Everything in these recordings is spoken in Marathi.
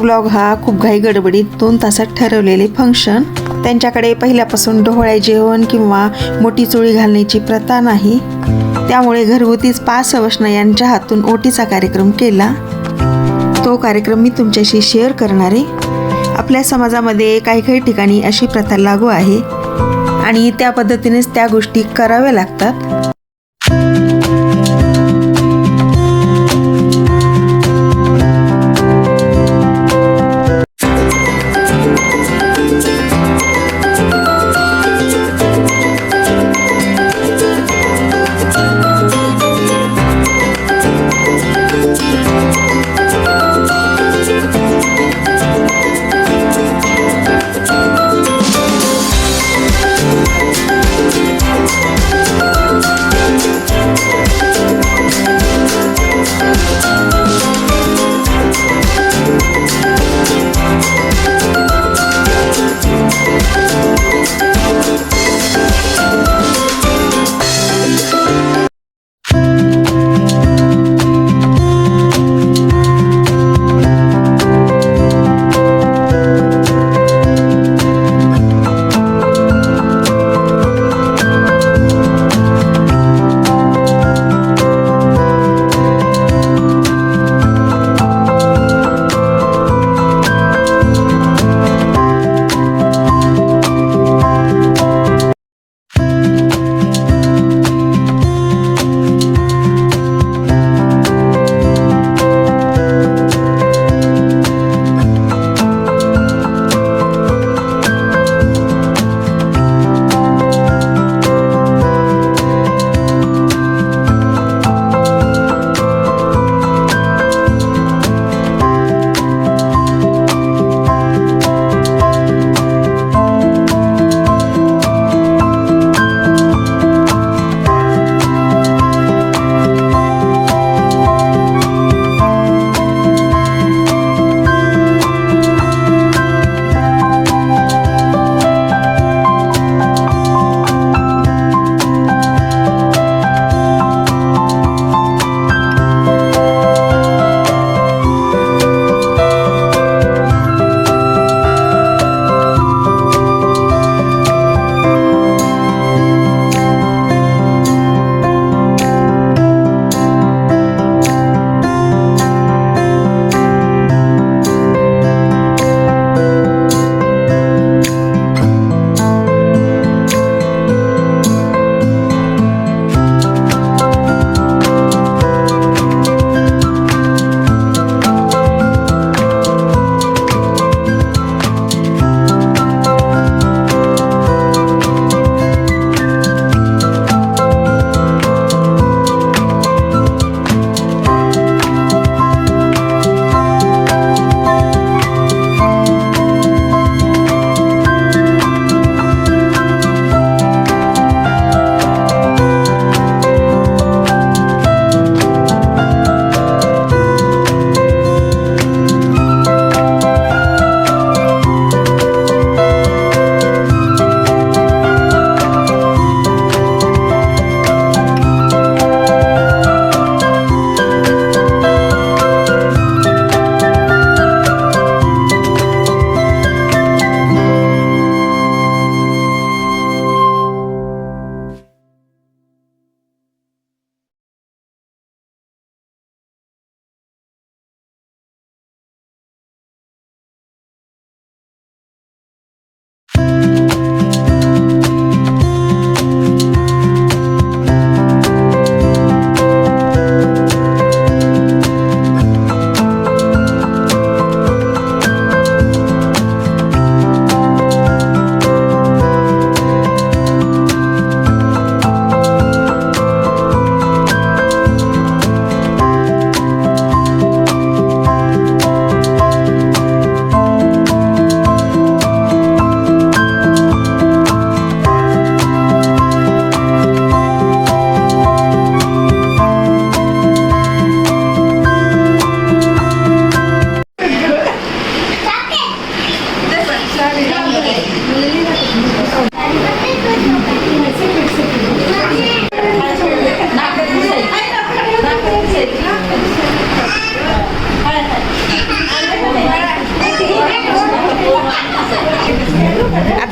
व्लॉग हा खूप घाई गडबडीत 2 तासात ठरवलेले फंक्शन. त्यांच्याकडे पहिल्यापासून ढोवळे जेवण किंवा मोठी चोळी घालण्याची प्रथा नाही, त्यामुळे घरगुतीच 5 सवष्ण यांच्या हातून ओटीचा कार्यक्रम केला. तो कार्यक्रम मी तुमच्याशी शेअर करणार आहे. आपल्या समाजामध्ये काही ठिकाणी अशी प्रथा लागू आहे आणि त्या पद्धतीनेच त्या गोष्टी कराव्या लागतात.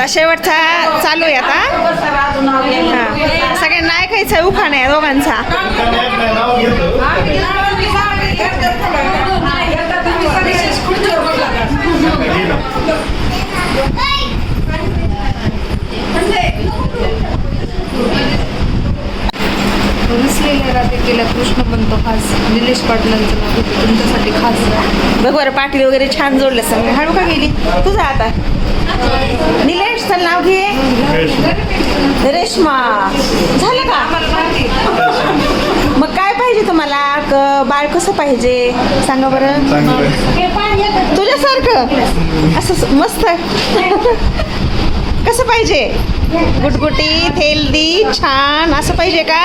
शेवटचा चालू आहे आता. हां, सगळ्यांना नाही खायचं उखाणा आहे दोघांचा. रुसलेल्या राधिकेला कृष्ण बनतो खास. निलेश पाटलांचं नाव घेतो तुमच्यासाठी खास. बघ बरं पाटील वगैरे छान जोडलं सगळं. हळू का गेली तुझा आता. निलेश चल नाव घे. रेश्मा झालं का. मग काय पाहिजे तुम्हाला. बाळ कसं पाहिजे सांगा बरं. तुझ्यासारखं असं मस्त कसं पाहिजे. गुटगुटीत हेल्दी छान असं पाहिजे का.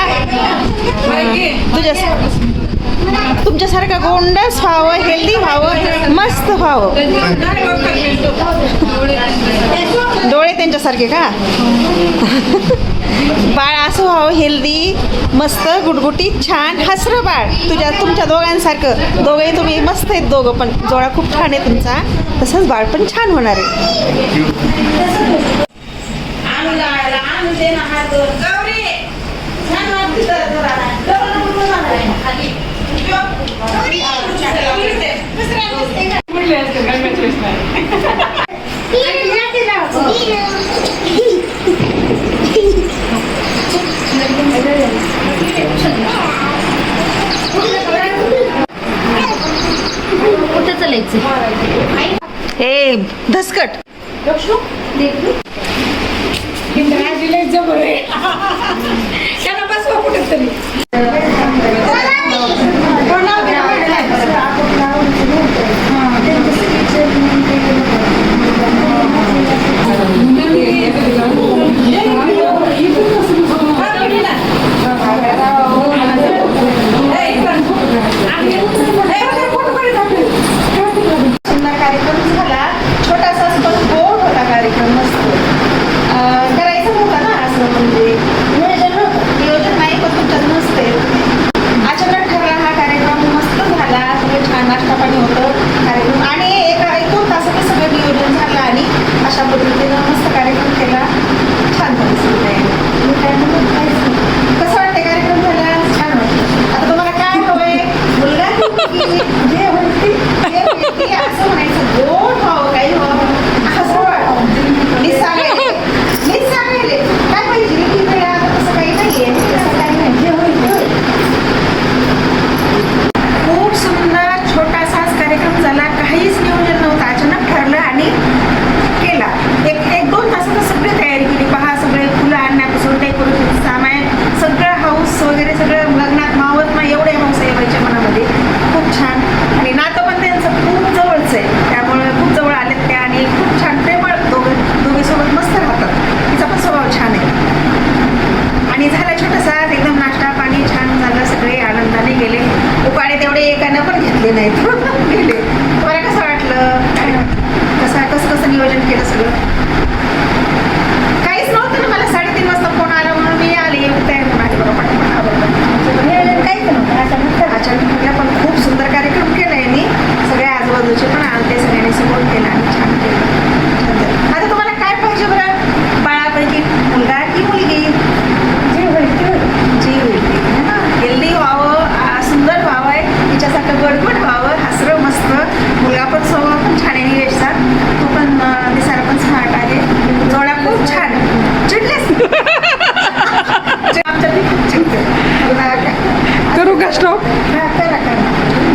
तुमच्यासारखं गोंडस व्हावं, हेल्दी व्हावं, मस्त व्हावं. डोळे त्यांच्यासारखे का. बाळ असं व्हावं हेल्दी मस्त गुटगुटीत छान हसरं बाळ. तुमच्या दोघांसारखं. दोघंही तुम्ही मस्त आहेत दोघं पण. जोडा खूप छान आहे तुमचा. तसंच बाळ पण छान होणार आहे. कुठे चालायचं. हे धसकट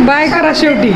बाय करा शेवटी.